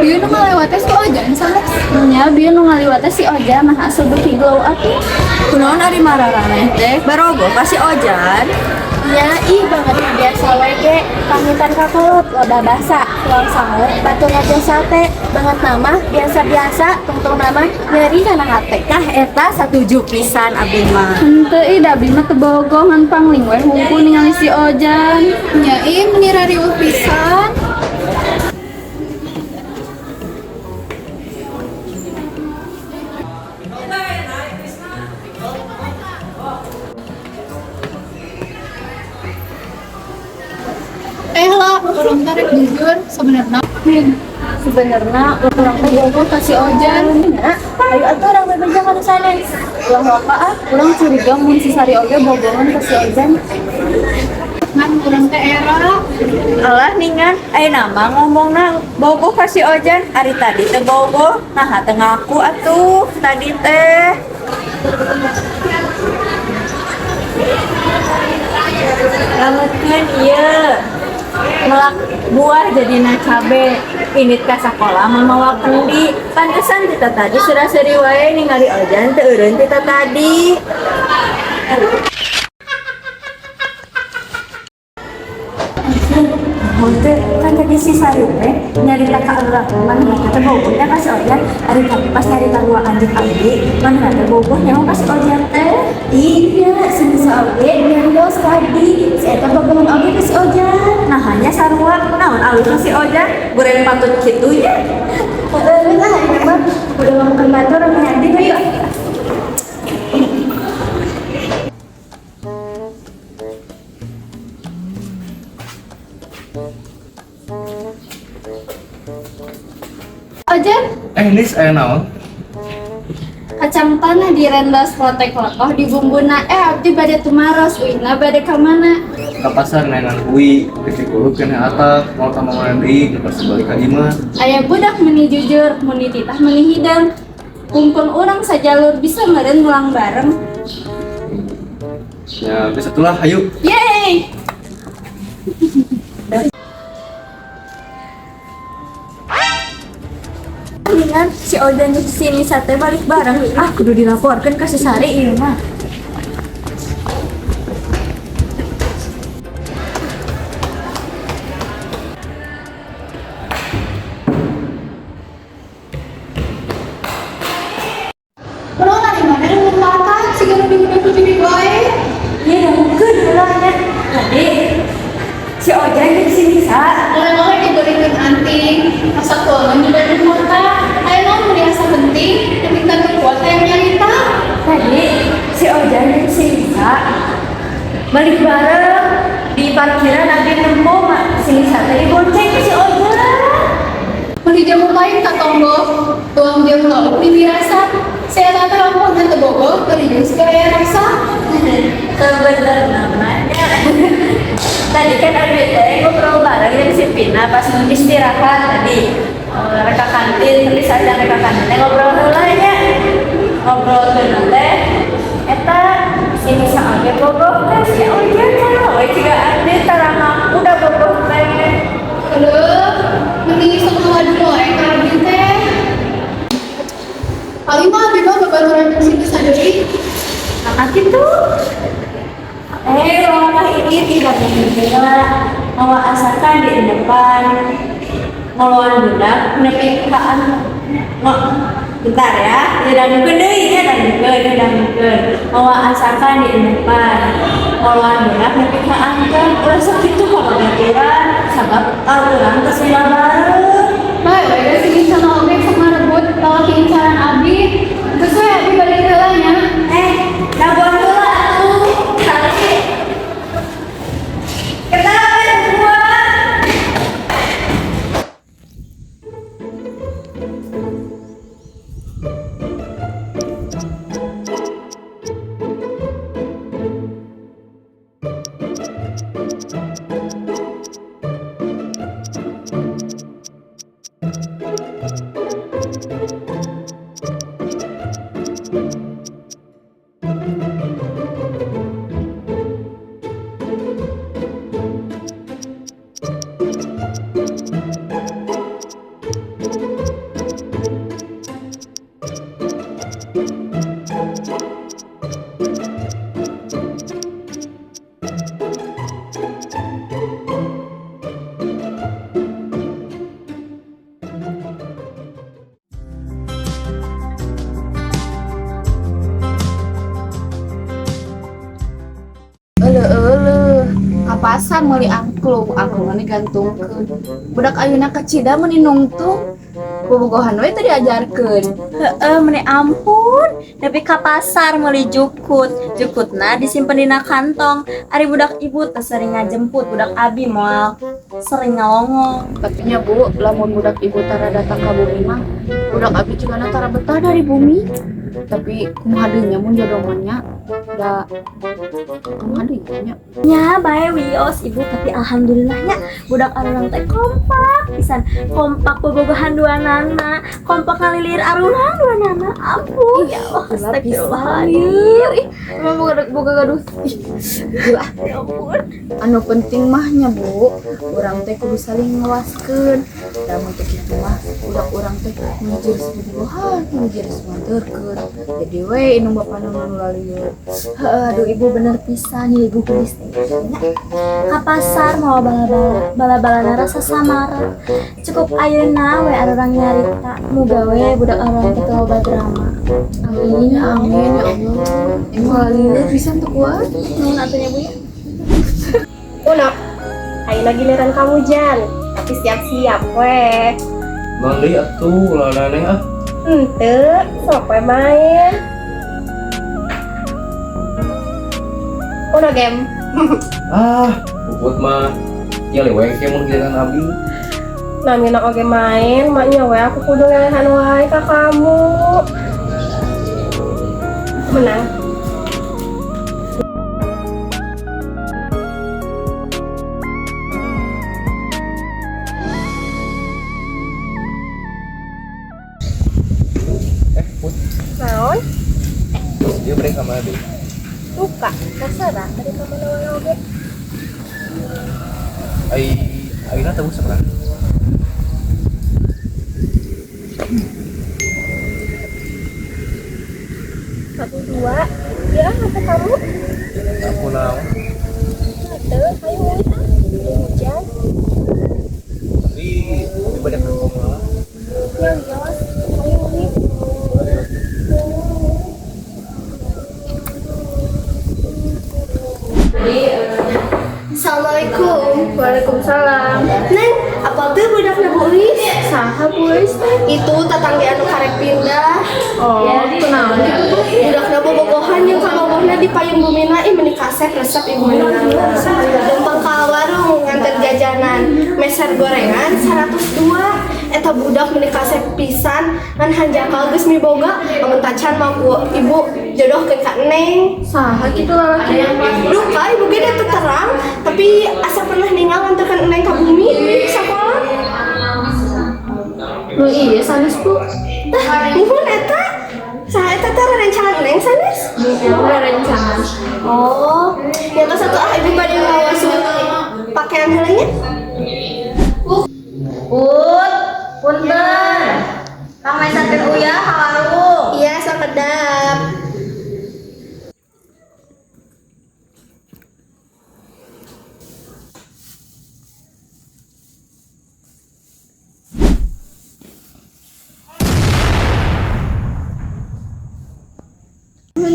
bieu nu ngalewatnya si Ojan sanes. Nya bieu nu ngaliwatnya si Ojan mah asup beuki glow atuh. Kunaon ari mararaneh teh barogo ka si Ojan. Nya ih banget biasa we ge pamitan ka kolot loba basa tuang sange batu ngajeng sate banget nama biasa-biasa tungtung nama nyeri kana hate. Tah eta satuju pisan abdi mah. Henteu ih da abdi mah teu bogoh ngan pangling we hungkul ningali si Ojan. Nya mengira riweuh pisan. Lah, orang tarik jujur sebenarnya. Sebenarnya orang teh bogoh ka si Ojan. Ayo atuh urang bebeja ka sanes. Ulah apa ah, urang curiga mun si Sari oge bogohan ka si Ojan. Ngan urang teh era. Alah ningan, ayeuna mah ngomongna bogoh ka si Ojan, ari tadi teh bogoh, nah teu ngaku atuh tadi teh. Lametkeun ieu. Melak buah jadina cabe pinit ka sakola mah mawa kendi pantesan kita tadi sudah seri wae ningali Ojan teu eureun kita tadi. Honte kan tadi si Sari teh nyarita ka urang mana kata bogohnya ka si Ojan ari tapi pas nyarita gua anjeun abdi mana ada bogohnya ka si Ojan teh. Iya, sebisa oge nyarios tadi. Si eta bogohan oge ka si Ojan. Nah hanya sarua naon alus si Ojan goreng patut kitu ya. Nah, ini mah udah mau makan batur nanti ayo. Ojan, Nis aya naon? kacang tanah direndas lotek lokoh di bumbuna abdi bade tumaros uina bade ka mana? Ka pasar nengan hui, kecil kulut kena atap, mau tambah mandi, lepas balik ka imah. Aya budak meni jujur, meni titah meni hidang. Kumpul orang sajalur bisa meren ngulang bareng. Ya bisa tulah, ayo. Yeay! Mendingan si Ojan di sini sate balik bareng. Ah kudu dilaporkan ke si Sari ieu mah. Bro, dari mana lu lupa si guru di wae? Iya mungkin ulahnya. Tadi si Ojan di sini sa. Orang-orang diberikan anting, masa keuangan juga di kota. Ayo mau merasa penting, tapi kan kuota yang nyarita. Tadi si Ojan di sini sa. Balik bareng di parkiran ada nemu mak sini sa tadi bonceng si Ojan. Meli jamu lain tak tonggo, tuang dia lauk di birasa. Saya tak terlampau dan tebogo, berius gaya rasa. Kebener namanya. Tadi kan ada teh ngobrol bareng dengan si Pina pas istirahat tadi. Reka kantin, tapi saja reka kantin ngobrol heula nya. Ngobrol teh teh eta sini saage bogoh teh si Ojan mah we ciga ade tarang udah bogoh teh. Aduh, mending sama dulu karena teh. Paling mah di bawah babaruran di sini sendiri. Nah gitu. Rumah ini tidak mengira mau asalkan di depan ngelawan budak nepikaan bentar ya tidak mungkin mau asalkan di depan ngelawan budak nepikaan kan ulah segitu kalau pikiran sabab orang kesila bareng. Baik, udah sini sama objek sama rebut kalau keincaran Abi. Terus saya Abi balik relanya. Nabuan heula atuh. Tadi kenapa semua? pasar meuli angklung angklung digantungkeun. Budak ayeuna kecida meuni nungtung. Bobogohan we teh diajarkeun. Heeh, meni ampun. Nepi ka pasar meuli jukut. Jukutna disimpen dina kantong. Ari budak ibu teh sering ngajemput, budak abi moal sering ngalongong. Tapi nya Bu, lamun budak ibu tara datang ka bumi mah, budak abi juga tara betah dari bumi. Tapi kumaha deui nya mun jodohnya da kumaha deui nya. Nya bae wios ibu, tapi alhamdulillahnya budak arurang teh kompak pisan. Kompak bobogohan duanana, kompak ngalilir arurang duanana. Ampun ya Allah, astagfirullahaladzim. Emang boga gaduh. Gila. Ya ampun. Anu penting mahnya Bu, urang teh kudu saling ngawaskeun. Da mun teu kitu mah budak urang teh ngijir bobogohan, ngijir manteurkeun. Jadi we inu bapana nu lalieur. Heeh, aduh ibu bener pisan ya ibu gelis teh. Ka pasar mau bala-balana rasa samara. Cukup ayeuna we arurang nyarita, muga we budak arurang kitu loba drama. Amin ya Allah. Emang lalieur pisan teu kuat. Nuhun atunya Bu ya. Unak, ayeuna giliran kamu Jan. Tapi siap-siap we. Bang Li atuh ulah neng ah. Henteu, sok we main. Udah game. Ah, puput mah ya leweng ke mun giliran abi. Namina oge main, maknya we aku kudu ngelehan wae ka kamu. Menang. Put, Naon? dia beri sama abi. Suka, kasara dari kamana wae oge. Aina tahu sekarang. Satu dua, ya apa kamu? Aku naon. Henteu, ayo we ah. Hujan. Tapi banyak aku mah. Ya wios, ayo we. Assalamualaikum. Waalaikumsalam. Neng, apa tuh budaknya Bu Uis? Saha Bu Uis? Itu tatangge anu karek pindah. Oh, kenaon ya? Budakna bobogohan yang kabogohna di payung bumina ih meuni kasep resep ibu meunang. Lempeng ka warung nganter jajanan, meser gorengan 102. Eta budak meuni kasep pisan ngan hanjakal geus miboga, amun tacan mah ku ibu jodohkeun ka Neng. Saha kitu lalaki? Duh, ka ibu ge teu terang, tapi asa pernah ninggal nganterkeun Neng ka bumi sakola. Nu iya sanes Bu. Tah, nuhun eta. Saha eta teh rerencangan Neng sanes? Udah rencana. Oh, yang satu ibu bade ngawasu pakaian heulanya? Put, punten. Kang mesakeun uyah ka warung. Iya, sakedap.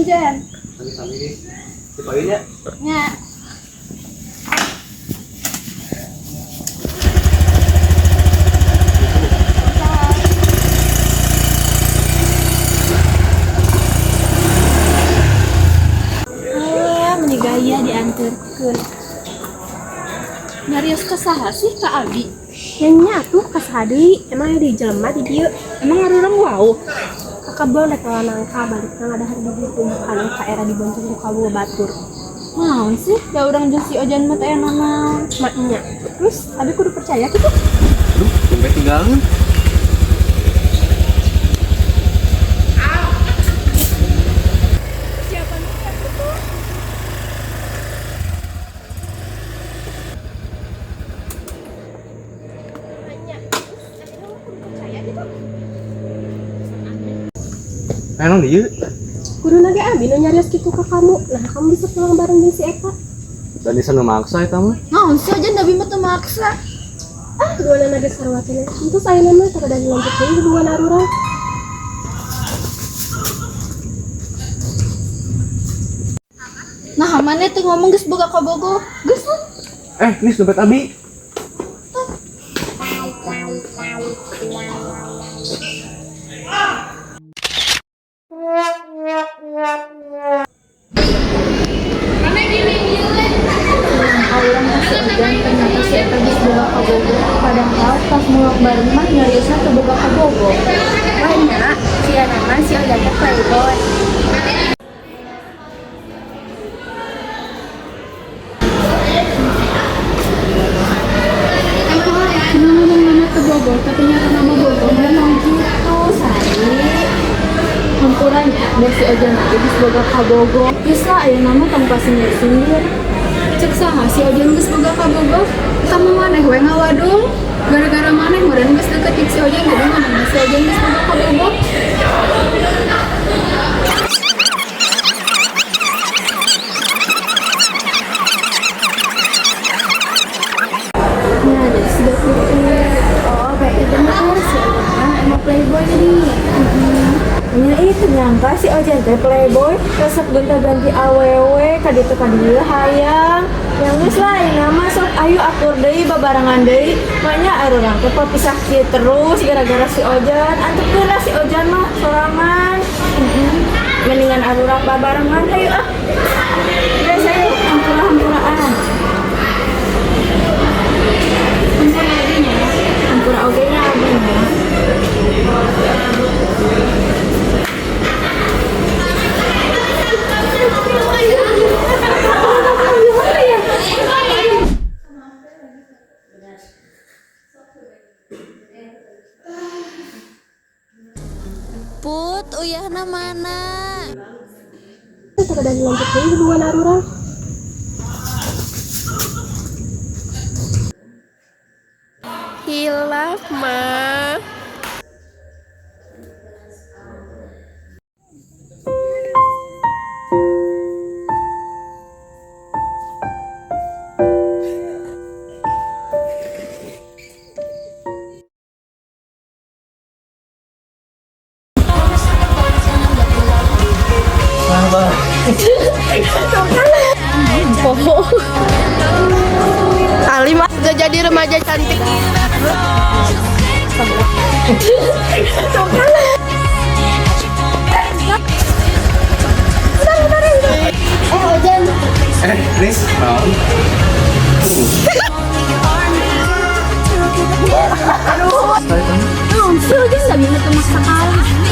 Jan. Sami-sami nih. Supaya Nya. Gaya diantarkeun. Nyarios ka saha sih ka Abi? Yang nyatu kas hadi, emang di jelema di dieu. Emang arurang wau? Kakak belum rek nangka balik nang ada hari di tumbuhan ka era di Bonceng ku Kabu Batur. Naon sih? Da urang jeung si Ojan mah teh naon? Maknya. Terus abi kudu percaya kitu. aduh, sampai tinggalin. Emang dia? Kudu nage abi nu nyarios kitu ka kamu. Nah, kamu bisa pulang bareng jeung si Eka. Dan bisa memaksa itu mah. Naon sih Ojan da bima teu maksa? Ah, kedua nage sarwatena. Itu saya mah kada lanjut deui hubungan arurang. Nah, mana tuh ngomong geus boga kabogo? Geus Nis dompet Abi. Orang masih ujian ternyata si Eta geus boga kabogo. Padahal pas mulak bareng mah nyariosna teu boga kabogo. Banyak, si Anama si Ojan teh playboy. Nama teu bogo, tapi nyata nama bogo. Memang gitu, Sari. Hampuranya, dan si Ojan teh geus boga kabogo. Geus lah aya nama tong sindir-sindir. Cek saha si Ojan geus boga kabogo? Kamu maneh we ngawadung? Gara-gara maneh meureun geus deket jeung si Ojan jadi mana si Ojan geus boga kabogo? Nah, jadi sudah gitu. Oh, berarti benar si Ojan emang playboy nih. Nya itu nyangka si Ojan teh playboy, resep gonta-ganti awewe kaditu kadieu hayang. Yang geus lain nama sok ayo akur deui babarengan deui. Manya urang teh pisah kieu terus gara-gara si Ojan. Antepkeun lah si Ojan mah sorangan. Mendingan urang babarengan ayo ah. Geus ayo hampura-hampuraan. Hampura abinya, hampura oge nya abinya. Put, uyahna mana? Kita udah dilanjut deui hubungan arurang. Hilaf mah. Ali mah udah jadi remaja cantik. Ojan. Nis, mau? Aduh, sih Ojan gak bisa tuh sekali.